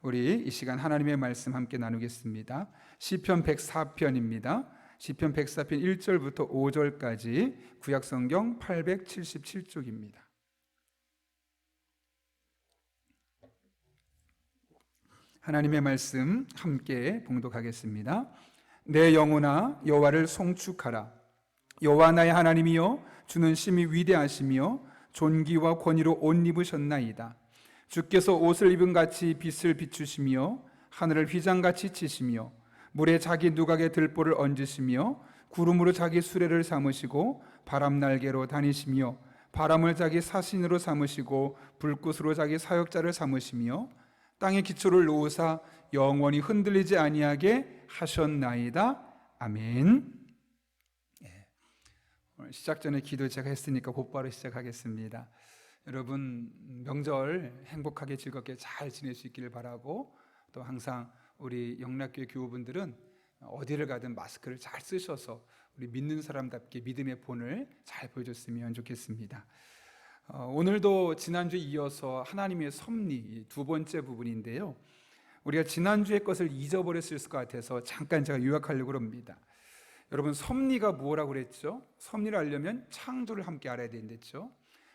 우리 이 시간 하나님의 말씀 함께 나누겠습니다. 시편 104편입니다. 시편 104편 1절부터 5절까지 구약성경 877쪽입니다. 하나님의 말씀 함께 봉독하겠습니다. 내 영혼아 여호와를 송축하라. 여호와 나의 하나님이여, 주는 심히 위대하시며 존귀와 권위로 옷 입으셨나이다. 주께서 옷을 입은 같이 빛을 비추시며 하늘을 휘장같이 치시며 물에 자기 누각의 들보를 얹으시며 구름으로 자기 수레를 삼으시고 바람 날개로 다니시며 바람을 자기 사신으로 삼으시고 불꽃으로 자기 사역자를 삼으시며 땅의 기초를 놓으사 영원히 흔들리지 아니하게 하셨나이다. 아멘. 오늘 시작 전에 기도 제가 했으니까 곧바로 시작하겠습니다. 여러분 명절 행복하게 즐겁게 잘 지낼 수 있기를 바라고, 또 항상 우리 영락교회 교우분들은 어디를 가든 마스크를 잘 쓰셔서 우리 믿는 사람답게 믿음의 본을 잘 보여줬으면 좋겠습니다. 오늘도 지난주에 이어서 하나님의 섭리 두 번째 부분인데요, 우리가 지난주의 것을 잊어버렸을 것 같아서 잠깐 제가 요약하려고 합니다. 여러분 섭리가 뭐라고 그랬죠? 섭리를 알려면 창조를 함께 알아야 된댔죠.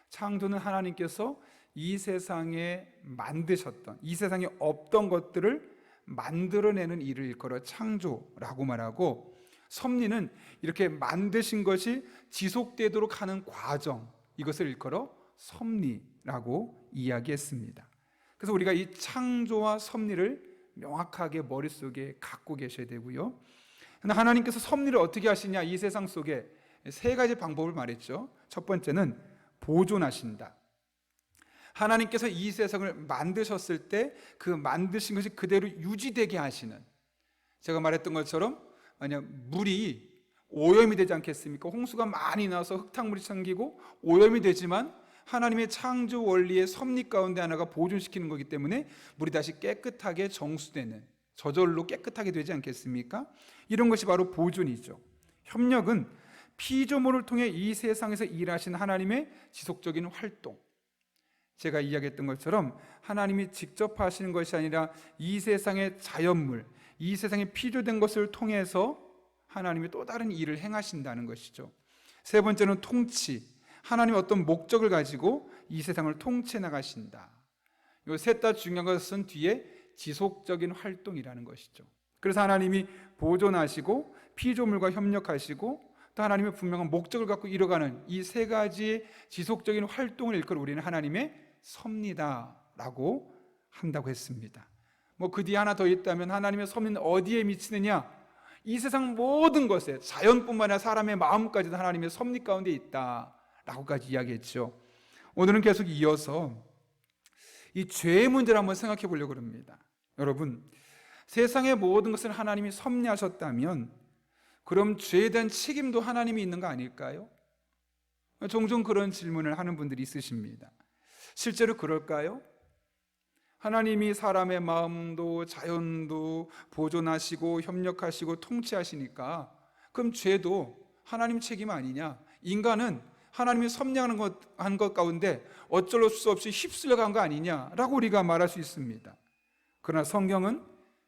창조는 하나님께서 이 세상에 만드셨던, 이 세상에 없던 것들을 만들어내는 일을 일컬어 창조라고 말하고, 섭리는 이렇게 만드신 것이 지속되도록 하는 과정, 이것을 일컬어 섭리라고 이야기했습니다. 그래서 우리가 이 창조와 섭리를 명확하게 머릿속에 갖고 계셔야 되고요. 그런데 하나님께서 섭리를 어떻게 하시냐, 이 세상 속에 세 가지 방법을 말했죠. 첫 번째는 보존하신다. 하나님께서 이 세상을 만드셨을 때 그 만드신 것이 그대로 유지되게 하시는, 제가 말했던 것처럼 만약 물이 오염이 되지 않겠습니까? 홍수가 많이 나서 흙탕물이 생기고 오염이 되지만 하나님의 창조 원리의 섭리 가운데 하나가 보존시키는 거기 때문에 물이 다시 깨끗하게 정수되는, 저절로 깨끗하게 되지 않겠습니까? 이런 것이 바로 보존이죠. 협력은 피조물을 통해 이 세상에서 일하신 하나님의 지속적인 활동, 제가 이야기했던 것처럼 하나님이 직접 하시는 것이 아니라 이 세상의 자연물, 이 세상에 피조된 것을 통해서 하나님이 또 다른 일을 행하신다는 것이죠. 세 번째는 통치, 하나님의 어떤 목적을 가지고 이 세상을 통치해 나가신다. 이 셋 다 중요한 것은 뒤에 지속적인 활동이라는 것이죠. 그래서 하나님이 보존하시고 피조물과 협력하시고 또 하나님의 분명한 목적을 갖고 이뤄가는 이 세 가지의 지속적인 활동을 일컬어 우리는 하나님의 섭리다라고 한다고 했습니다. 그 뒤에 하나 더 있다면 하나님의 섭리는 어디에 미치느냐? 이 세상 모든 것에, 자연뿐만 아니라 사람의 마음까지도 하나님의 섭리 가운데 있다라고까지 이야기했죠. 오늘은 계속 이어서 이 죄의 문제를 한번 생각해 보려고 합니다. 여러분, 세상의 모든 것을 하나님이 섭리하셨다면 그럼 죄에 대한 책임도 하나님이 있는 거 아닐까요? 종종 그런 질문을 하는 분들이 있으십니다. 실제로 그럴까요? 하나님이 사람의 마음도 자연도 보존하시고 협력하시고 통치하시니까 그럼 죄도 하나님 책임 아니냐? 인간은 하나님이 섭리하는 것 가운데 어쩔 수 없이 휩쓸려간 거 아니냐라고 우리가 말할 수 있습니다. 그러나 성경은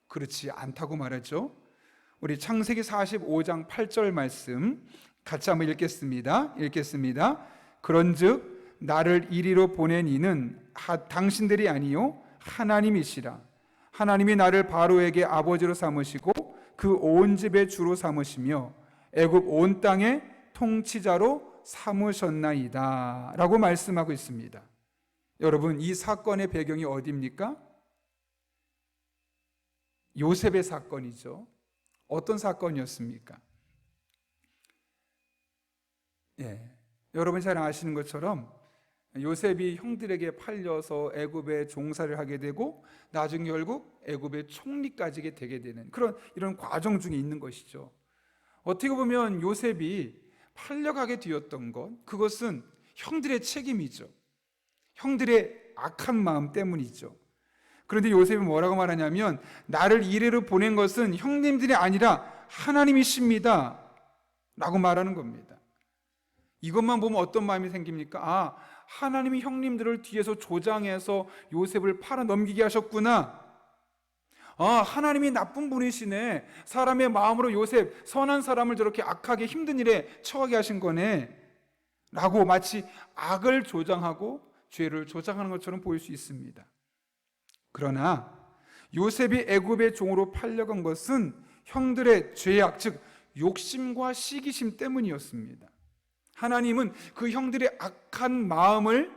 그렇지 않다고 말하죠. 우리 창세기 45장 8절 말씀 같이 한번 읽겠습니다. 그런즉 나를 이리로 보낸 이는 당신들이 아니요 하나님이시라. 하나님이 나를 바로에게 아버지로 삼으시고 그 온 집의 주로 삼으시며 애굽 온 땅의 통치자로 삼으셨나이다 라고 말씀하고 있습니다. 여러분, 이 사건의 배경이 어디입니까? 요셉의 사건이죠. 어떤 사건이었습니까? 여러분 잘 아시는 것처럼 요셉이 형들에게 팔려서 애굽에 종사를 하게 되고 나중에 결국 애굽의 총리까지 되게 되는 이런 과정 중에 있는 것이죠. 어떻게 보면 요셉이 팔려가게 되었던 것, 그것은 형들의 책임이죠. 형들의 악한 마음 때문이죠. 그런데 요셉이 뭐라고 말하냐면 나를 이리로 보낸 것은 형님들이 아니라 하나님이십니다 라고 말하는 겁니다. 이것만 보면 어떤 마음이 생깁니까? 하나님이 형님들을 뒤에서 조장해서 요셉을 팔아 넘기게 하셨구나 하나님이 나쁜 분이시네. 사람의 마음으로 요셉, 선한 사람을 저렇게 악하게 힘든 일에 처하게 하신 거네 라고 마치 악을 조장하고 죄를 조장하는 것처럼 보일 수 있습니다. 그러나 요셉이 애굽의 종으로 팔려간 것은 형들의 죄악, 즉 욕심과 시기심 때문이었습니다. 하나님은 그 형들의 악한 마음을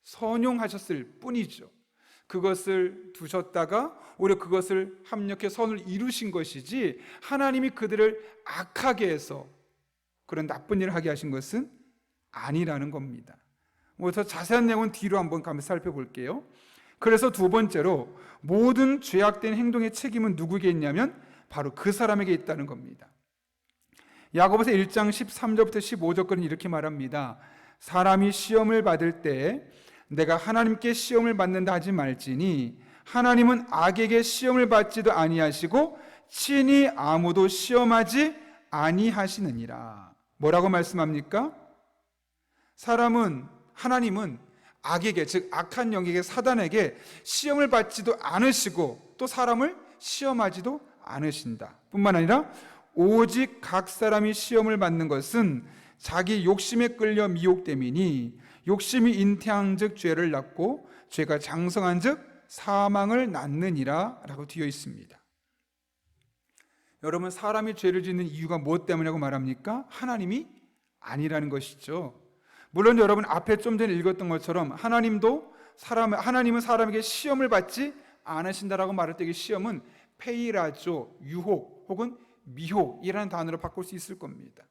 선용하셨을 뿐이죠. 그것을 두셨다가 오히려 그것을 합력해 선을 이루신 것이지, 하나님이 그들을 악하게 해서 그런 나쁜 일을 하게 하신 것은 아니라는 겁니다. 더 자세한 내용은 뒤로 한번 가면서 살펴볼게요. 그래서 두 번째로 모든 죄악된 행동의 책임은 누구에게 있냐면 바로 그 사람에게 있다는 겁니다. 야고보서 1장 13절부터 15절까지는 이렇게 말합니다. 사람이 시험을 받을 때 내가 하나님께 시험을 받는다 하지 말지니 하나님은 악에게 시험을 받지도 아니하시고 친히 아무도 시험하지 아니하시느니라. 뭐라고 말씀합니까? 하나님은 악에게, 즉 악한 영에게, 사단에게 시험을 받지도 않으시고 또 사람을 시험하지도 않으신다. 뿐만 아니라 오직 각 사람이 시험을 받는 것은 자기 욕심에 끌려 미혹됨이니 욕심이 잉태한즉 죄를 낳고 죄가 장성한즉 사망을 낳느니라 라고 되어 있습니다. 여러분, 사람이 죄를 짓는 이유가 무엇 때문이라고 말합니까? 하나님이 아니라는 것이죠. 물론 여러분 앞에 좀 전에 읽었던 것처럼 하나님은 사람에게 시험을 받지 않으신다라고 말할 때 이 시험은 페이라조, 유혹 혹은 미혹이라는 단어로 바꿀 수 있을 겁니다.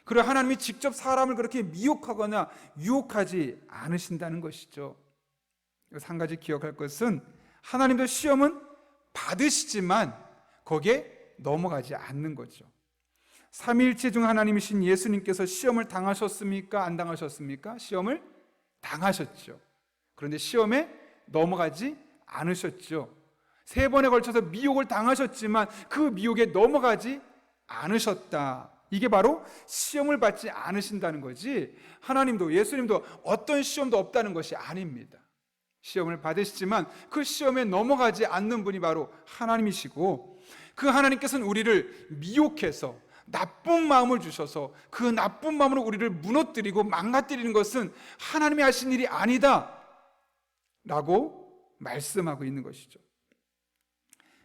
그리고 하나님이 직접 사람을 그렇게 미혹하거나 유혹하지 않으신다는 것이죠. 그래서 한 가지 기억할 것은 하나님도 시험은 받으시지만 거기에 넘어가지 않는 거죠. 삼위일체 중 하나님이신 예수님께서 시험을 당하셨습니까? 안 당하셨습니까? 시험을 당하셨죠. 그런데 시험에 넘어가지 않으셨죠. 3번에 걸쳐서 미혹을 당하셨지만 그 미혹에 넘어가지 않으셨다. 이게 바로 시험을 받지 않으신다는 거지, 하나님도 예수님도 어떤 시험도 없다는 것이 아닙니다. 시험을 받으시지만 그 시험에 넘어가지 않는 분이 바로 하나님이시고, 그 하나님께서는 우리를 미혹해서 나쁜 마음을 주셔서 그 나쁜 마음으로 우리를 무너뜨리고 망가뜨리는 것은 하나님이 하신 일이 아니다 라고 말씀하고 있는 것이죠.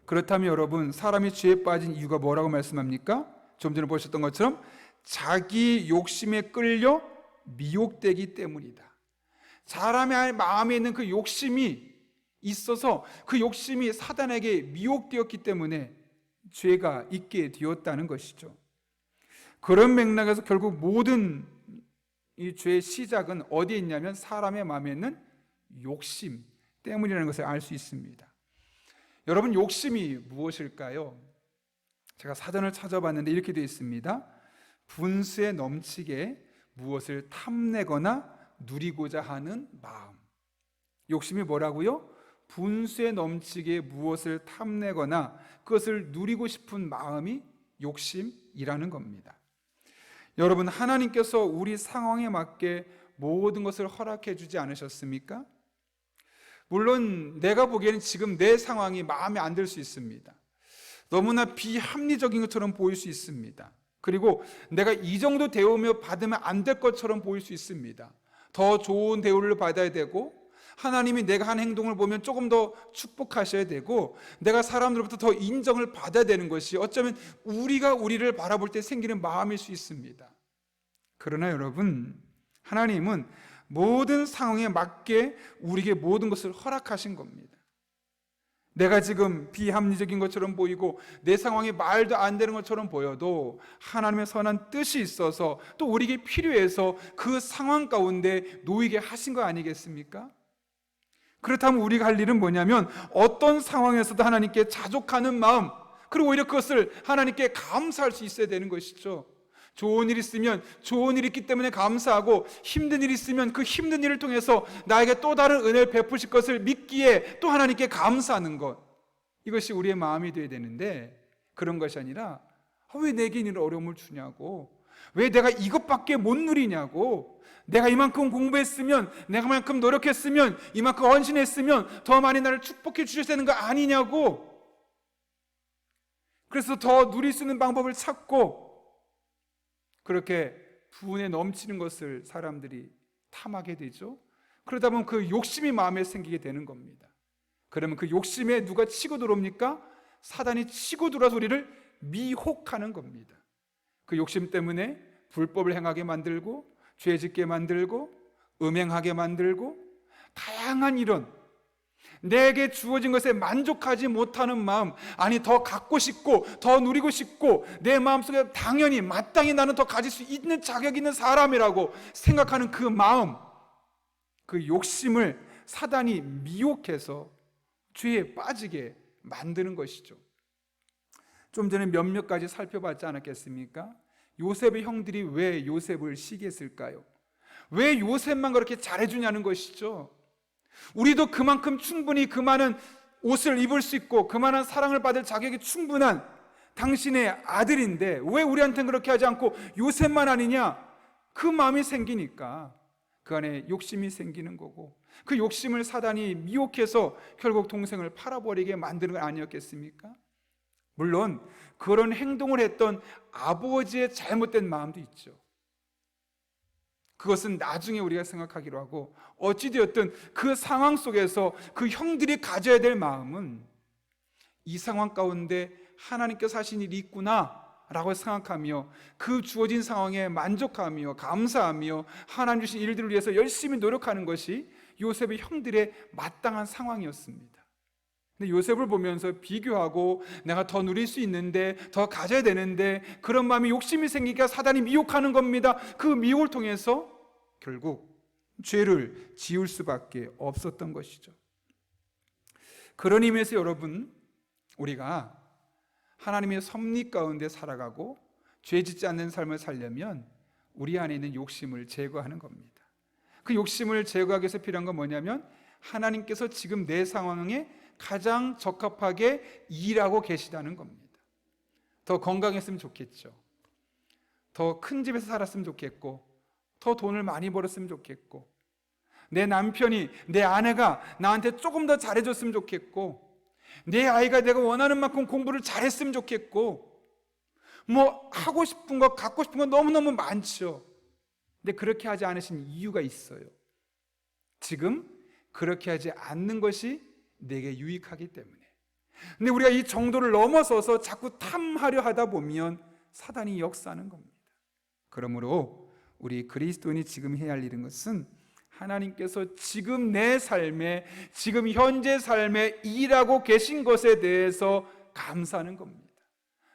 그렇다면 여러분, 사람이 죄에 빠진 이유가 뭐라고 말씀합니까? 좀 전에 보셨던 것처럼 자기 욕심에 끌려 미혹되기 때문이다. 사람의 마음에 있는 그 욕심이 있어서 그 욕심이 사단에게 미혹되었기 때문에 죄가 있게 되었다는 것이죠. 그런 맥락에서 결국 모든 이 죄의 시작은 어디에 있냐면 사람의 마음에 있는 욕심 때문이라는 것을 알 수 있습니다. 여러분, 욕심이 무엇일까요? 제가 사전을 찾아봤는데 이렇게 되어 있습니다. 분수에 넘치게 무엇을 탐내거나 누리고자 하는 마음. 욕심이 뭐라고요? 분수에 넘치게 무엇을 탐내거나 그것을 누리고 싶은 마음이 욕심이라는 겁니다. 여러분, 하나님께서 우리 상황에 맞게 모든 것을 허락해 주지 않으셨습니까? 물론 내가 보기에는 지금 내 상황이 마음에 안 들 수 있습니다. 너무나 비합리적인 것처럼 보일 수 있습니다. 그리고 내가 이 정도 대우며 받으면 안 될 것처럼 보일 수 있습니다. 더 좋은 대우를 받아야 되고, 하나님이 내가 한 행동을 보면 조금 더 축복하셔야 되고, 내가 사람들로부터 더 인정을 받아야 되는 것이 어쩌면 우리가 우리를 바라볼 때 생기는 마음일 수 있습니다. 그러나 여러분, 하나님은 모든 상황에 맞게 우리에게 모든 것을 허락하신 겁니다. 내가 지금 비합리적인 것처럼 보이고 내 상황이 말도 안 되는 것처럼 보여도 하나님의 선한 뜻이 있어서 또 우리에게 필요해서 그 상황 가운데 놓이게 하신 거 아니겠습니까? 그렇다면 우리가 할 일은 뭐냐면 어떤 상황에서도 하나님께 자족하는 마음, 그리고 오히려 그것을 하나님께 감사할 수 있어야 되는 것이죠. 좋은 일 있으면 좋은 일 있기 때문에 감사하고, 힘든 일 있으면 그 힘든 일을 통해서 나에게 또 다른 은혜를 베푸실 것을 믿기에 또 하나님께 감사하는 것, 이것이 우리의 마음이 되어야 되는데, 그런 것이 아니라 왜 내게 이런 어려움을 주냐고, 왜 내가 이것밖에 못 누리냐고, 내가 이만큼 공부했으면, 내가 이만큼 노력했으면, 이만큼 헌신했으면 더 많이 나를 축복해 주셔야 되는 거 아니냐고, 그래서 더 누릴 수 있는 방법을 찾고 그렇게 부은에 넘치는 것을 사람들이 탐하게 되죠. 그러다 보면 그 욕심이 마음에 생기게 되는 겁니다. 그러면 그 욕심에 누가 치고 들어옵니까? 사단이 치고 들어와서 우리를 미혹하는 겁니다. 그 욕심 때문에 불법을 행하게 만들고 죄 짓게 만들고 음행하게 만들고 다양한 이런 내게 주어진 것에 만족하지 못하는 마음, 아니 더 갖고 싶고 더 누리고 싶고 내 마음속에 당연히 마땅히 나는 더 가질 수 있는 자격 있는 사람이라고 생각하는 그 마음, 그 욕심을 사단이 미혹해서 죄에 빠지게 만드는 것이죠. 좀 전에 몇몇 가지 살펴봤지 않았겠습니까? 요셉의 형들이 왜 요셉을 시기했을까요? 왜 요셉만 그렇게 잘해주냐는 것이죠. 우리도 그만큼 충분히 그 많은 옷을 입을 수 있고 그만한 사랑을 받을 자격이 충분한 당신의 아들인데 왜 우리한테는 그렇게 하지 않고 요셉만 아니냐? 그 마음이 생기니까 그 안에 욕심이 생기는 거고 그 욕심을 사단이 미혹해서 결국 동생을 팔아버리게 만드는 건 아니었겠습니까? 물론 그런 행동을 했던 아버지의 잘못된 마음도 있죠. 그것은 나중에 우리가 생각하기로 하고 어찌되었든 그 상황 속에서 그 형들이 가져야 될 마음은 이 상황 가운데 하나님께서 하신 일이 있구나 라고 생각하며 그 주어진 상황에 만족하며 감사하며 하나님 주신 일들을 위해서 열심히 노력하는 것이 요셉의 형들의 마땅한 상황이었습니다. 근데 요셉을 보면서 비교하고 내가 더 누릴 수 있는데 더 가져야 되는데 그런 마음이 욕심이 생기니까 사단이 미혹하는 겁니다. 그 미혹을 통해서 결국 죄를 지을 수밖에 없었던 것이죠. 그런 의미에서 여러분, 우리가 하나님의 섭리 가운데 살아가고 죄 짓지 않는 삶을 살려면 우리 안에 있는 욕심을 제거하는 겁니다. 그 욕심을 제거하기 위해서 필요한 건 뭐냐면 하나님께서 지금 내 상황에 가장 적합하게 일하고 계시다는 겁니다. 더 건강했으면 좋겠죠. 더 큰 집에서 살았으면 좋겠고 더 돈을 많이 벌었으면 좋겠고 내 남편이, 내 아내가 나한테 조금 더 잘해줬으면 좋겠고 내 아이가 내가 원하는 만큼 공부를 잘했으면 좋겠고 뭐 하고 싶은 거 갖고 싶은 거 너무너무 많죠. 근데 그렇게 하지 않으신 이유가 있어요. 지금 그렇게 하지 않는 것이 내게 유익하기 때문에. 근데 우리가 이 정도를 넘어서서 자꾸 탐하려 하다 보면 사단이 역사하는 겁니다. 그러므로 우리 그리스도인이 지금 해야 할 일인 것은 하나님께서 지금 내 삶에, 지금 현재 삶에 일하고 계신 것에 대해서 감사하는 겁니다.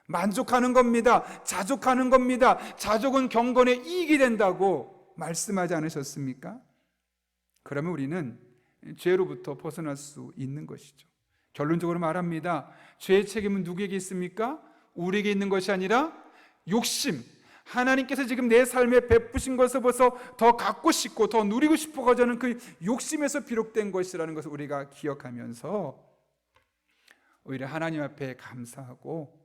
만족하는 겁니다. 자족하는 겁니다. 자족은 경건의 이익이 된다고 말씀하지 않으셨습니까? 그러면 우리는 죄로부터 벗어날 수 있는 것이죠. 결론적으로 말합니다. 죄의 책임은 누구에게 있습니까? 우리에게 있는 것이 아니라 욕심, 하나님께서 지금 내 삶에 베푸신 것을 벌써 더 갖고 싶고 더 누리고 싶어가지고 하는 그 욕심에서 비롯된 것이라는 것을 우리가 기억하면서 오히려 하나님 앞에 감사하고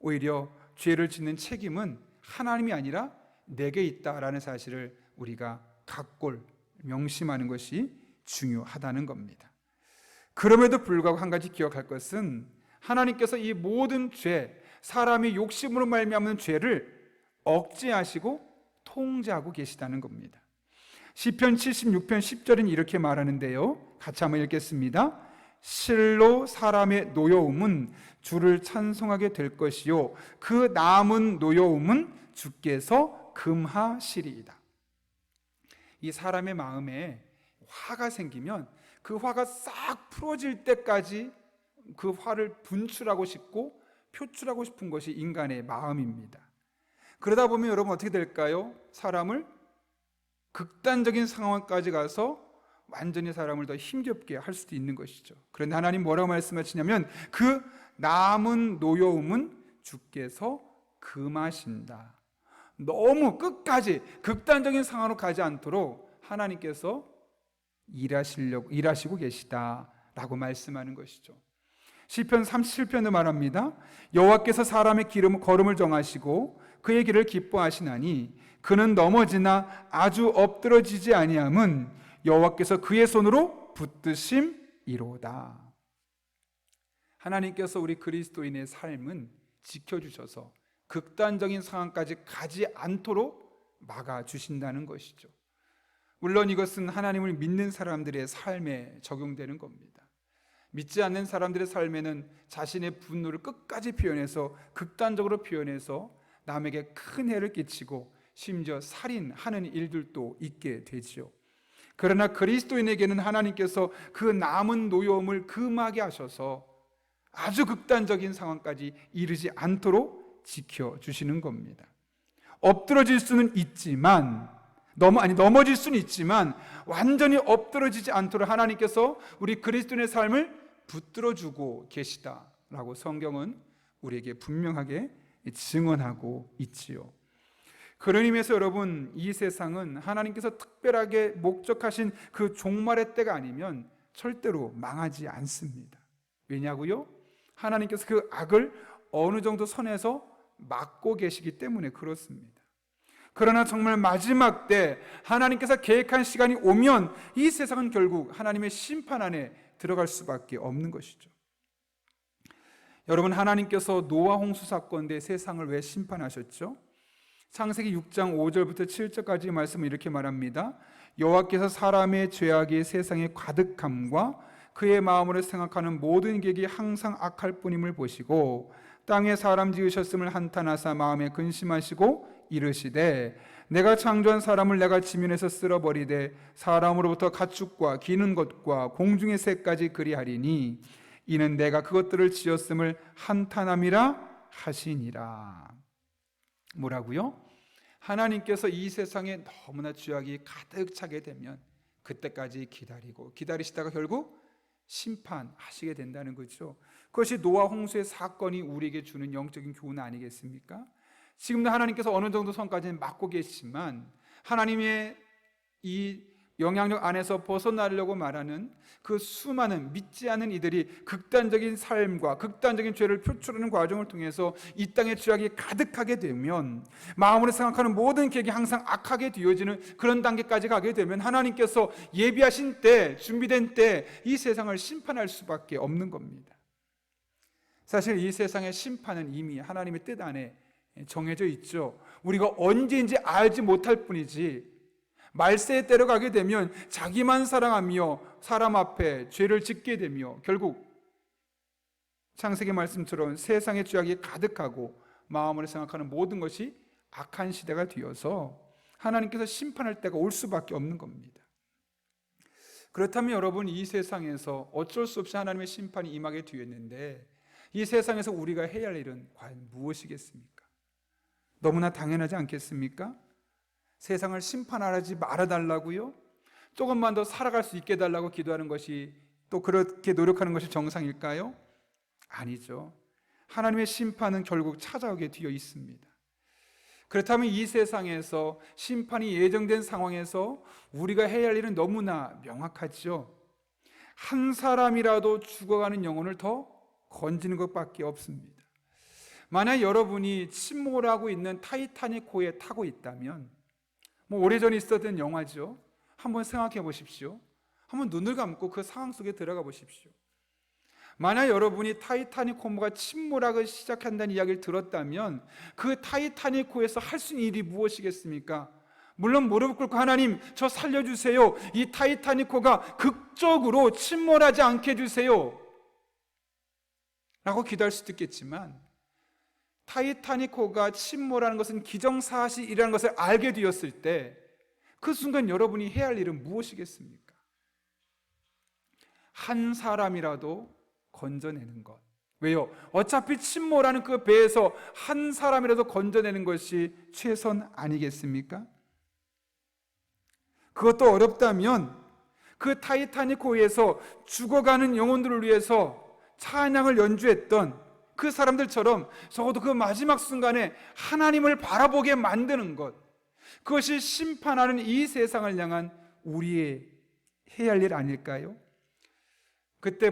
오히려 죄를 짓는 책임은 하나님이 아니라 내게 있다라는 사실을 우리가 각골 명심하는 것이 중요하다는 겁니다. 그럼에도 불구하고 한 가지 기억할 것은 하나님께서 이 모든 죄, 사람이 욕심으로 말미암는 죄를 억제하시고 통제하고 계시다는 겁니다. 시편 76편 10절은 이렇게 말하는데요, 같이 한번 읽겠습니다. 실로 사람의 노여움은 주를 찬송하게 될 것이요 그 남은 노여움은 주께서 금하시리이다. 이 사람의 마음에 화가 생기면 그 화가 싹 풀어질 때까지 그 화를 분출하고 싶고 표출하고 싶은 것이 인간의 마음입니다. 그러다 보면 여러분 어떻게 될까요? 사람을 극단적인 상황까지 가서 완전히 사람을 더 힘겹게 할 수도 있는 것이죠. 그런데 하나님 뭐라고 말씀하시냐면 그 남은 노여움은 주께서 금하신다. 너무 끝까지 극단적인 상황으로 가지 않도록 하나님께서 일하시고 계시다라고 말씀하는 것이죠. 시편 37편도 말합니다. 여호와께서 사람의 걸음을 정하시고 그의 길을 기뻐하시나니 그는 넘어지나 아주 엎드러지지 아니함은 여호와께서 그의 손으로 붙드심이로다. 하나님께서 우리 그리스도인의 삶은 지켜주셔서 극단적인 상황까지 가지 않도록 막아주신다는 것이죠. 물론 이것은 하나님을 믿는 사람들의 삶에 적용되는 겁니다. 믿지 않는 사람들의 삶에는 자신의 분노를 끝까지 표현해서 극단적으로 표현해서 남에게 큰 해를 끼치고 심지어 살인하는 일들도 있게 되지요. 그러나 그리스도인에게는 하나님께서 그 남은 노여움을 금하게 하셔서 아주 극단적인 상황까지 이르지 않도록 지켜주시는 겁니다. 엎드러질 수는 있지만 넘어질 수는 있지만 완전히 엎드러지지 않도록 하나님께서 우리 그리스도인의 삶을 붙들어주고 계시다라고 성경은 우리에게 분명하게 증언하고 있지요. 그런 의미에서 여러분, 이 세상은 하나님께서 특별하게 목적하신 그 종말의 때가 아니면 절대로 망하지 않습니다. 왜냐고요? 하나님께서 그 악을 어느 정도 선에서 막고 계시기 때문에 그렇습니다. 그러나 정말 마지막 때 하나님께서 계획한 시간이 오면 이 세상은 결국 하나님의 심판 안에 들어갈 수밖에 없는 것이죠. 여러분, 하나님께서 노아 홍수 사건 때 세상을 왜 심판하셨죠? 창세기 6장 5절부터 7절까지 말씀을 이렇게 말합니다. 여호와께서 사람의 죄악이 세상에 가득함과 그의 마음으로 생각하는 모든 계획이 항상 악할 뿐임을 보시고 땅에 사람 지으셨음을 한탄하사 마음에 근심하시고 이르시되 내가 창조한 사람을 내가 지면에서 쓸어버리되 사람으로부터 가축과 기는 것과 공중의 새까지 그리하리니 이는 내가 그것들을 지었음을 한탄함이라 하시니라. 뭐라고요? 하나님께서 이 세상에 너무나 죄악이 가득 차게 되면 그때까지 기다리시다가 결국 심판하시게 된다는 거죠. 그것이 노아 홍수의 사건이 우리에게 주는 영적인 교훈 아니겠습니까? 지금도 하나님께서 어느 정도 선까지는 막고 계시지만 하나님의 이 영향력 안에서 벗어나려고 말하는 그 수많은 믿지 않는 이들이 극단적인 삶과 극단적인 죄를 표출하는 과정을 통해서 이 땅에 죄악이 가득하게 되면 마음으로 생각하는 모든 계획이 항상 악하게 되어지는 그런 단계까지 가게 되면 하나님께서 예비하신 때, 준비된 때 이 세상을 심판할 수밖에 없는 겁니다. 사실 이 세상의 심판은 이미 하나님의 뜻 안에 정해져 있죠. 우리가 언제인지 알지 못할 뿐이지 말세에 때려가게 되면 자기만 사랑하며 사람 앞에 죄를 짓게 되며 결국 창세기 말씀처럼 세상의 죄악이 가득하고 마음으로 생각하는 모든 것이 악한 시대가 되어서 하나님께서 심판할 때가 올 수밖에 없는 겁니다. 그렇다면 여러분, 이 세상에서 어쩔 수 없이 하나님의 심판이 임하게 되었는데 이 세상에서 우리가 해야 할 일은 과연 무엇이겠습니까? 너무나 당연하지 않겠습니까? 세상을 심판하지 말아달라고요? 조금만 더 살아갈 수 있게 해달라고 기도하는 것이 또 그렇게 노력하는 것이 정상일까요? 아니죠. 하나님의 심판은 결국 찾아오게 되어 있습니다. 그렇다면 이 세상에서 심판이 예정된 상황에서 우리가 해야 할 일은 너무나 명확하죠. 한 사람이라도 죽어가는 영혼을 더 건지는 것밖에 없습니다. 만약 여러분이 침몰하고 있는 타이타닉호에 타고 있다면 오래전에 있었던 영화죠. 한번 생각해 보십시오. 한번 눈을 감고 그 상황 속에 들어가 보십시오. 만약 여러분이 타이타닉호가 침몰하기 시작한다는 이야기를 들었다면 그 타이타닉호에서 할 수 있는 일이 무엇이겠습니까? 물론 무릎 꿇고 하나님 저 살려주세요. 이 타이타닉호가 극적으로 침몰하지 않게 해주세요 라고 기도할 수도 있겠지만 타이타닉호가 침몰하는 것은 기정사실이라는 것을 알게 되었을 때 그 순간 여러분이 해야 할 일은 무엇이겠습니까? 한 사람이라도 건져내는 것. 왜요? 어차피 침몰하는 그 배에서 한 사람이라도 건져내는 것이 최선 아니겠습니까? 그것도 어렵다면 그 타이타닉호에서 죽어가는 영혼들을 위해서 찬양을 연주했던 그 사람들처럼 적어도 그 마지막 순간에 하나님을 바라보게 만드는 것, 그것이 심판하는 이 세상을 향한 우리의 해야 할 일 아닐까요? 그때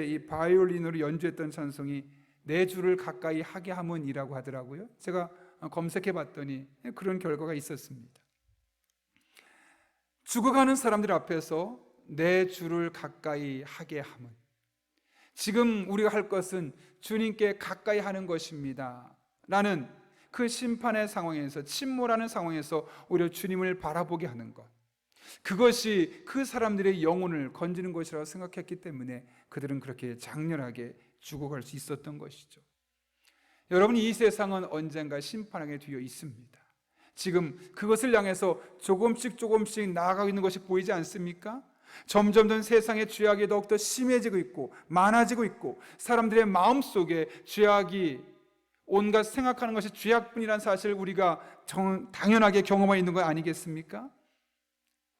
이 바이올린으로 연주했던 찬송이 내 주를 가까이 하게 함은이라고 하더라고요. 제가 검색해 봤더니 그런 결과가 있었습니다. 죽어가는 사람들 앞에서 내 주를 가까이 하게 함은, 지금 우리가 할 것은 주님께 가까이 하는 것입니다 라는 그 심판의 상황에서, 침몰하는 상황에서 오히려 주님을 바라보게 하는 것, 그것이 그 사람들의 영혼을 건지는 것이라고 생각했기 때문에 그들은 그렇게 장렬하게 죽어갈 수 있었던 것이죠. 여러분, 이 세상은 언젠가 심판하게 되어 있습니다. 지금 그것을 향해서 조금씩 나아가고 있는 것이 보이지 않습니까? 점점 세상의 죄악이 더욱더 심해지고 있고 많아지고 있고, 사람들의 마음속에 죄악이 온갖 생각하는 것이 죄악뿐이라는 사실을 우리가 당연하게 경험하고 있는 거 아니겠습니까?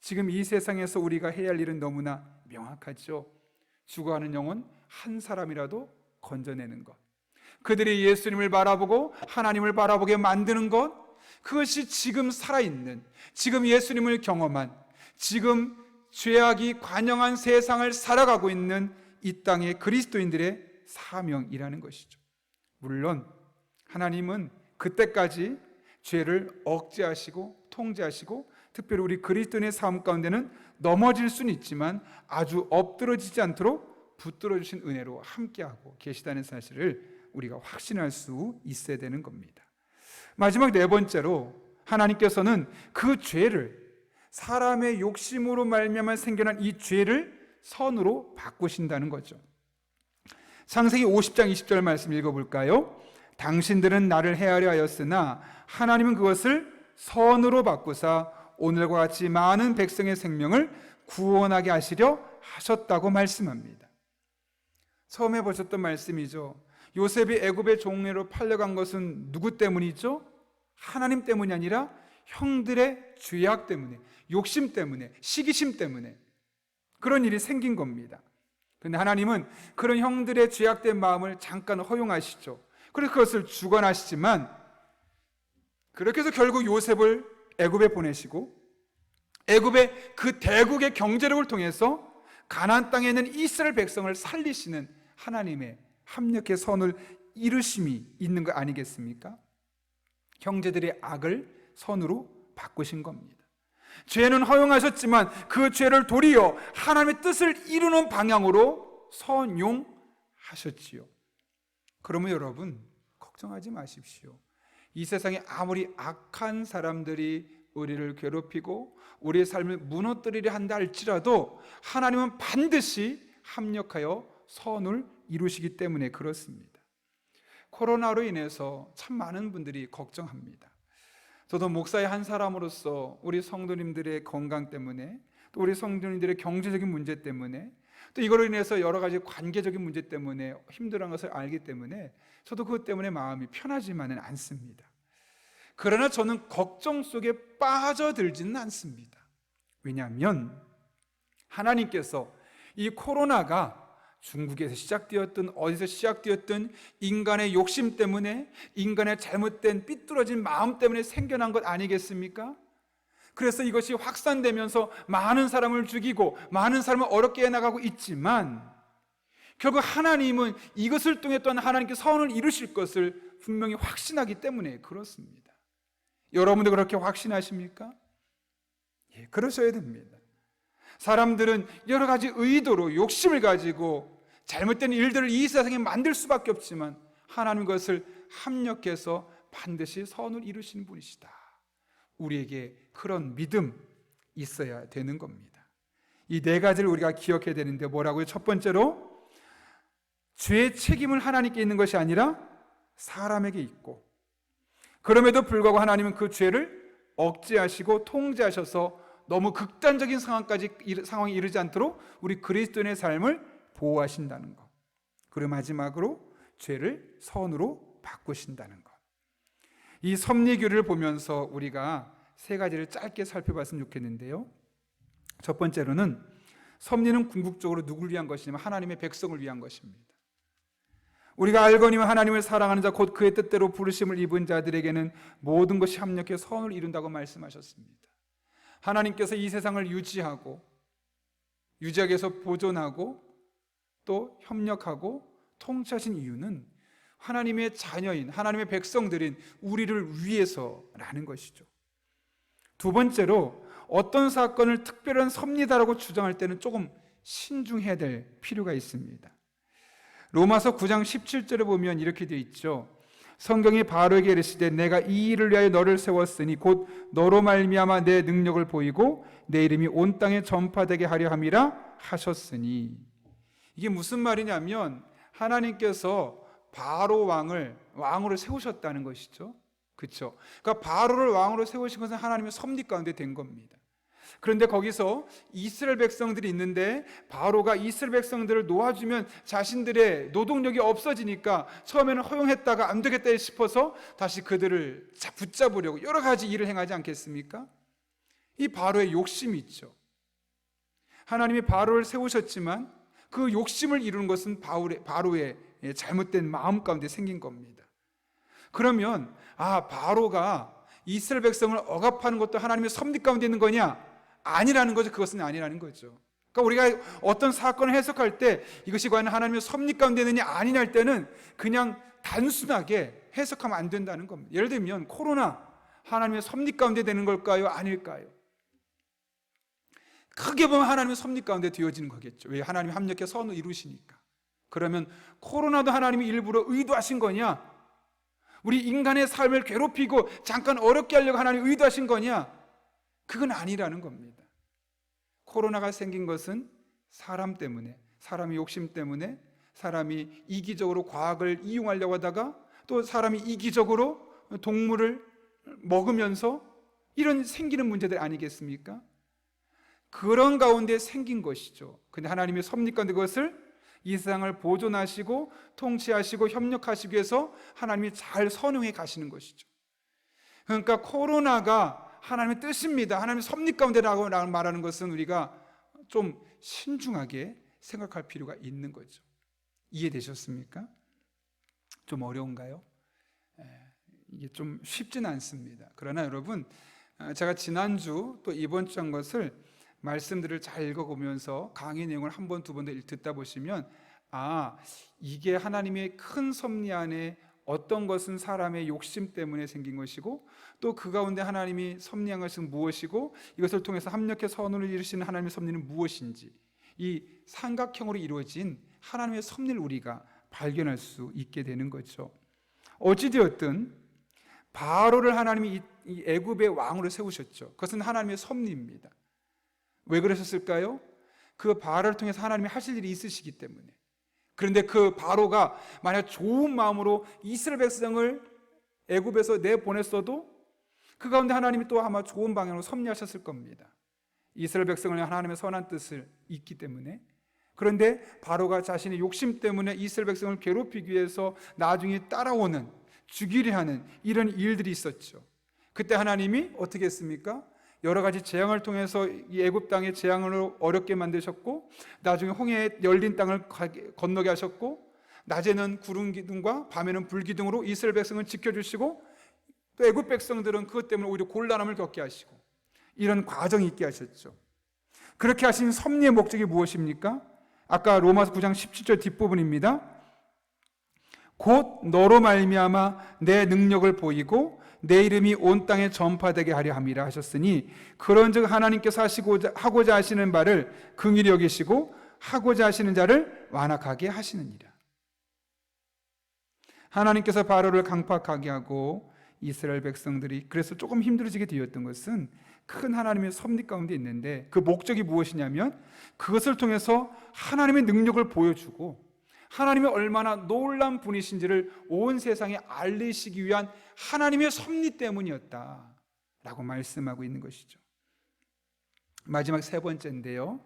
지금 이 세상에서 우리가 해야 할 일은 너무나 명확하죠. 죽어가는 영혼 한 사람이라도 건져내는 것, 그들이 예수님을 바라보고 하나님을 바라보게 만드는 것, 그것이 지금 살아있는, 지금 예수님을 경험한, 지금 죄악이 관영한 세상을 살아가고 있는 이 땅의 그리스도인들의 사명이라는 것이죠. 물론 하나님은 그때까지 죄를 억제하시고 통제하시고, 특별히 우리 그리스도인의 삶 가운데는 넘어질 수는 있지만 아주 엎드러지지 않도록 붙들어 주신 은혜로 함께하고 계시다는 사실을 우리가 확신할 수 있어야 되는 겁니다. 마지막 네 번째로, 하나님께서는 그 죄를, 사람의 욕심으로 말미암아 생겨난 이 죄를 선으로 바꾸신다는 거죠. 창세기 50장 20절 말씀 읽어볼까요? 당신들은 나를 헤아려 하였으나 하나님은 그것을 선으로 바꾸사 오늘과 같이 많은 백성의 생명을 구원하게 하시려 하셨다고 말씀합니다. 처음에 보셨던 말씀이죠. 요셉이 애굽의 종래로 팔려간 것은 누구 때문이죠? 하나님 때문이 아니라 형들의 죄악 때문에, 욕심 때문에, 시기심 때문에 그런 일이 생긴 겁니다. 그런데 하나님은 그런 형들의 죄악된 마음을 잠깐 허용하시죠. 그래서 그것을 주관하시지만, 그렇게 해서 결국 요셉을 애굽에 보내시고, 애굽의 그 대국의 경제력을 통해서 가나안 땅에 있는 이스라엘 백성을 살리시는 하나님의 합력의 선을 이루심이 있는 거 아니겠습니까? 형제들의 악을 선으로 바꾸신 겁니다. 죄는 허용하셨지만 그 죄를 도리어 하나님의 뜻을 이루는 방향으로 선용하셨지요. 그러면 여러분, 걱정하지 마십시오. 이 세상에 아무리 악한 사람들이 우리를 괴롭히고 우리의 삶을 무너뜨리려 한다 할지라도 하나님은 반드시 합력하여 선을 이루시기 때문에 그렇습니다. 코로나로 인해서 참 많은 분들이 걱정합니다. 저도 목사의 한 사람으로서 우리 성도님들의 건강 때문에, 또 우리 성도님들의 경제적인 문제 때문에, 또 이걸로 인해서 여러 가지 관계적인 문제 때문에 힘들어하는 것을 알기 때문에 저도 그것 때문에 마음이 편하지만은 않습니다. 그러나 저는 걱정 속에 빠져들지는 않습니다. 왜냐하면 하나님께서 이 코로나가 중국에서 시작되었든 어디서 시작되었든 인간의 욕심 때문에, 인간의 잘못된 삐뚤어진 마음 때문에 생겨난 것 아니겠습니까? 그래서 이것이 확산되면서 많은 사람을 죽이고 많은 사람을 어렵게 해나가고 있지만, 결국 하나님은 이것을 통해 또한 하나님께 선을 이루실 것을 분명히 확신하기 때문에 그렇습니다. 여러분도 그렇게 확신하십니까? 예, 그러셔야 됩니다. 사람들은 여러 가지 의도로 욕심을 가지고 잘못된 일들을 이 세상에 만들 수밖에 없지만 하나님은 그것을 합력해서 반드시 선을 이루시는 분이시다. 우리에게 그런 믿음 있어야 되는 겁니다. 이 네 가지를 우리가 기억해야 되는데 뭐라고요? 첫 번째로, 죄의 책임을 하나님께 있는 것이 아니라 사람에게 있고, 그럼에도 불구하고 하나님은 그 죄를 억제하시고 통제하셔서 너무 극단적인 상황이 이르지 않도록 우리 그리스도인의 삶을 보호하신다는 것, 그리고 마지막으로 죄를 선으로 바꾸신다는 것. 이 섭리교를 보면서 우리가 세 가지를 짧게 살펴봤으면 좋겠는데요. 첫 번째로는, 섭리는 궁극적으로 누구를 위한 것이냐면 하나님의 백성을 위한 것입니다. 우리가 알거니와 하나님을 사랑하는 자 곧 그의 뜻대로 부르심을 입은 자들에게는 모든 것이 합력해 선을 이룬다고 말씀하셨습니다. 하나님께서 이 세상을 유지하기 위해서 보존하고 또 협력하고 통치하신 이유는 하나님의 자녀인, 하나님의 백성들인 우리를 위해서라는 것이죠. 두 번째로, 어떤 사건을 특별한 섭리다라고 주장할 때는 조금 신중해야 될 필요가 있습니다. 로마서 9장 17절에 보면 이렇게 되어 있죠. 성경이 바로에게 이르시되 내가 이 일을 위하여 너를 세웠으니 곧 너로 말미암아 내 능력을 보이고 내 이름이 온 땅에 전파되게 하려 함이라 하셨으니. 이게 무슨 말이냐면 하나님께서 바로 왕으로 세우셨다는 것이죠. 그렇죠? 그러니까 바로를 왕으로 세우신 것은 하나님의 섭리 가운데 된 겁니다. 그런데 거기서 이스라엘 백성들이 있는데 바로가 이스라엘 백성들을 놓아주면 자신들의 노동력이 없어지니까 처음에는 허용했다가 안 되겠다 싶어서 다시 그들을 붙잡으려고 여러 가지 일을 행하지 않겠습니까? 이 바로의 욕심이 있죠. 하나님이 바로를 세우셨지만 그 욕심을 이루는 것은 바로의 잘못된 마음 가운데 생긴 겁니다. 그러면 바로가 이스라엘 백성을 억압하는 것도 하나님의 섭리 가운데 있는 거냐? 아니라는 거죠. 그것은 아니라는 거죠. 그러니까 우리가 어떤 사건을 해석할 때 이것이 과연 하나님의 섭리 가운데 있느냐 아니냐 할 때는 그냥 단순하게 해석하면 안 된다는 겁니다. 예를 들면 코로나 하나님의 섭리 가운데 되는 걸까요? 아닐까요? 크게 보면 하나님의 섭리 가운데 되어지는 거겠죠. 왜? 하나님이 합력해 선을 이루시니까. 그러면 코로나도 하나님이 일부러 의도하신 거냐? 우리 인간의 삶을 괴롭히고 잠깐 어렵게 하려고 하나님이 의도하신 거냐? 그건 아니라는 겁니다. 코로나가 생긴 것은 사람 때문에, 사람의 욕심 때문에, 사람이 이기적으로 과학을 이용하려고 하다가 또 사람이 이기적으로 동물을 먹으면서 이런 생기는 문제들 아니겠습니까? 그런 가운데 생긴 것이죠. 근데 하나님의 섭리 가운데 그것을 이 세상을 보존하시고 통치하시고 협력하시기 위해서 하나님이 잘 선용해 가시는 것이죠. 그러니까 코로나가 하나님의 뜻입니다. 하나님의 섭리 가운데라고 말하는 것은 우리가 좀 신중하게 생각할 필요가 있는 거죠. 이해되셨습니까? 좀 어려운가요? 이게 좀 쉽지는 않습니다. 그러나 여러분, 제가 지난주 또 이번 주 한 것을 말씀들을 잘 읽어보면서 강의 내용을 한 번, 두 번 더 듣다 보시면 이게 하나님의 큰 섭리 안에 어떤 것은 사람의 욕심 때문에 생긴 것이고 또 그 가운데 하나님이 섭리한 것은 무엇이고 이것을 통해서 합력해 선을 이루시는 하나님의 섭리는 무엇인지 이 삼각형으로 이루어진 하나님의 섭리를 우리가 발견할 수 있게 되는 거죠. 어찌되었든 바로를 하나님이 이 애굽의 왕으로 세우셨죠. 그것은 하나님의 섭리입니다. 왜 그러셨을까요? 그 바로를 통해서 하나님이 하실 일이 있으시기 때문에. 그런데 그 바로가 만약 좋은 마음으로 이스라엘 백성을 애굽에서 내보냈어도 그 가운데 하나님이 또 아마 좋은 방향으로 섭리하셨을 겁니다. 이스라엘 백성을 하나님의 선한 뜻을 있기 때문에. 그런데 바로가 자신의 욕심 때문에 이스라엘 백성을 괴롭히기 위해서 나중에 따라오는 죽이려 하는 이런 일들이 있었죠. 그때 하나님이 어떻게 했습니까? 여러 가지 재앙을 통해서 이 애굽 땅의 재앙으로 어렵게 만드셨고 나중에 홍해의 열린 땅을 건너게 하셨고 낮에는 구름 기둥과 밤에는 불 기둥으로 이스라엘 백성을 지켜주시고 또 애굽 백성들은 그것 때문에 오히려 곤란함을 겪게 하시고 이런 과정이 있게 하셨죠. 그렇게 하신 섭리의 목적이 무엇입니까? 아까 로마서 9장 17절 뒷부분입니다. 곧 너로 말미암아 내 능력을 보이고 내 이름이 온 땅에 전파되게 하려 함이라 하셨으니 그런즉 하나님께서 하고자 하시는 바를 긍휼히 여기시고 하고자 하시는 자를 완악하게 하시느니라. 하나님께서 바로를 강팍하게 하고 이스라엘 백성들이 그래서 조금 힘들어지게 되었던 것은 큰 하나님의 섭리 가운데 있는데 그 목적이 무엇이냐면 그것을 통해서 하나님의 능력을 보여주고 하나님이 얼마나 놀라운 분이신지를 온 세상에 알리시기 위한 하나님의 섭리 때문이었다라고 말씀하고 있는 것이죠. 마지막 세 번째인데요.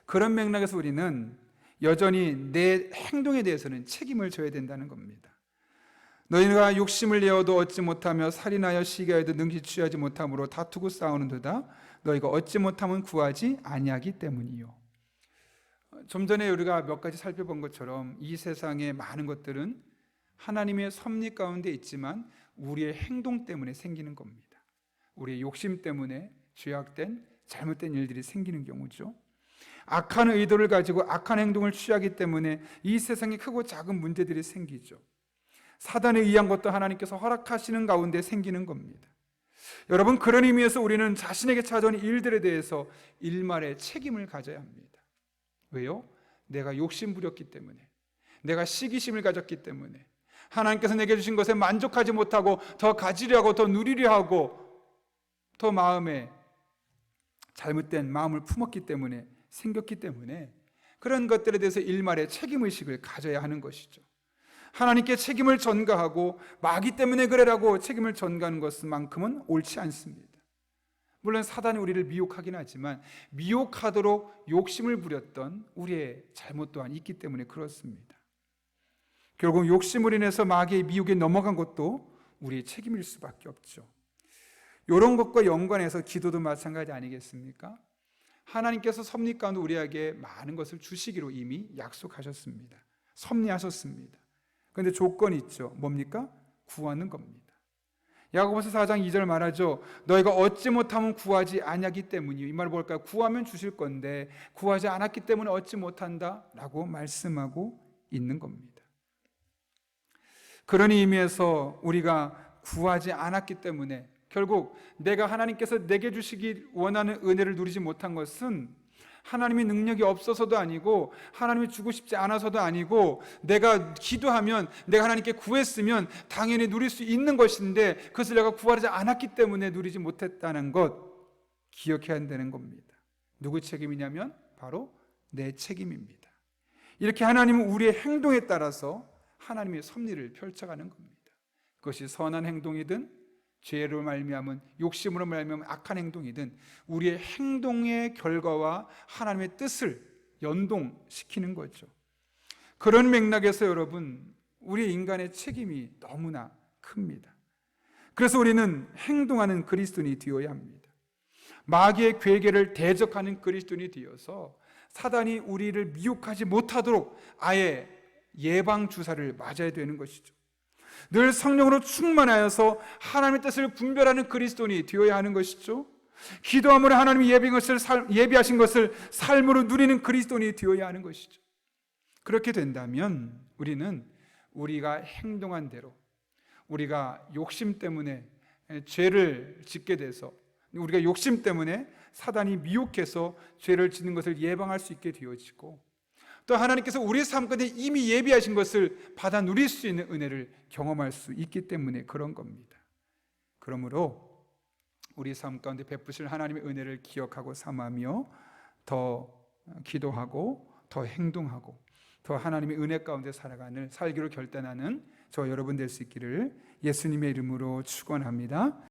그런 맥락에서 우리는 여전히 내 행동에 대해서는 책임을 져야 된다는 겁니다. 너희가 욕심을 내어도 얻지 못하며 살인하여 시기하여도 능히 취하지 못함으로 다투고 싸우는도다. 너희가 얻지 못하면 구하지 아니하기 때문이요. 좀 전에 우리가 몇 가지 살펴본 것처럼 이 세상의 많은 것들은 하나님의 섭리 가운데 있지만 우리의 행동 때문에 생기는 겁니다. 우리의 욕심 때문에 죄악된 잘못된 일들이 생기는 경우죠. 악한 의도를 가지고 악한 행동을 취하기 때문에 이 세상에 크고 작은 문제들이 생기죠. 사단에 의한 것도 하나님께서 허락하시는 가운데 생기는 겁니다. 여러분, 그런 의미에서 우리는 자신에게 찾아온 일들에 대해서 일말의 책임을 가져야 합니다. 왜요? 내가 욕심 부렸기 때문에, 내가 시기심을 가졌기 때문에, 하나님께서 내게 주신 것에 만족하지 못하고 더 가지려고, 더 누리려 하고, 더 마음에 잘못된 마음을 품었기 때문에, 생겼기 때문에 그런 것들에 대해서 일말의 책임의식을 가져야 하는 것이죠. 하나님께 책임을 전가하고 마귀 때문에 그래라고 책임을 전가하는 것만큼은 옳지 않습니다. 물론 사단이 우리를 미혹하긴 하지만 미혹하도록 욕심을 부렸던 우리의 잘못 또한 있기 때문에 그렇습니다. 결국 욕심으로 인해서 마귀의 미혹에 넘어간 것도 우리의 책임일 수밖에 없죠. 이런 것과 연관해서 기도도 마찬가지 아니겠습니까? 하나님께서 섭리 가운데 우리에게 많은 것을 주시기로 이미 약속하셨습니다. 섭리하셨습니다. 그런데 조건이 있죠. 뭡니까? 구하는 겁니다. 야고보서 4장 2절 말하죠. 너희가 얻지 못하면 구하지 아니하기 때문이요. 이 말은 뭘까요? 구하면 주실 건데 구하지 않았기 때문에 얻지 못한다 라고 말씀하고 있는 겁니다. 그런 의미에서 우리가 구하지 않았기 때문에 결국 내가 하나님께서 내게 주시기 원하는 은혜를 누리지 못한 것은 하나님의 능력이 없어서도 아니고 하나님이 주고 싶지 않아서도 아니고 내가 기도하면 내가 하나님께 구했으면 당연히 누릴 수 있는 것인데 그것을 내가 구하지 않았기 때문에 누리지 못했다는 것 기억해야 한다는 겁니다. 누구 책임이냐면 바로 내 책임입니다. 이렇게 하나님은 우리의 행동에 따라서 하나님의 섭리를 펼쳐가는 겁니다. 그것이 선한 행동이든 죄로 말미암은 욕심으로 말미암은 악한 행동이든 우리의 행동의 결과와 하나님의 뜻을 연동시키는 거죠. 그런 맥락에서 여러분 우리 인간의 책임이 너무나 큽니다. 그래서 우리는 행동하는 그리스도인이 되어야 합니다. 마귀의 괴계를 대적하는 그리스도인이 되어서 사단이 우리를 미혹하지 못하도록 아예 예방 주사를 맞아야 되는 것이죠. 늘 성령으로 충만하여서 하나님의 뜻을 분별하는 그리스도인이 되어야 하는 것이죠. 기도함으로 하나님이 예비하신 것을 삶으로 누리는 그리스도인이 되어야 하는 것이죠. 그렇게 된다면 우리는 우리가 행동한 대로 우리가 욕심 때문에 죄를 짓게 돼서 우리가 욕심 때문에 사단이 미혹해서 죄를 짓는 것을 예방할 수 있게 되어지고 또 하나님께서 우리 삶 가운데 이미 예비하신 것을 받아 누릴 수 있는 은혜를 경험할 수 있기 때문에 그런 겁니다. 그러므로 우리 삶 가운데 베푸실 하나님의 은혜를 기억하고 삼으며 더 기도하고 더 행동하고 더 하나님의 은혜 가운데 살기로 결단하는 저 여러분 될 수 있기를 예수님의 이름으로 축원합니다.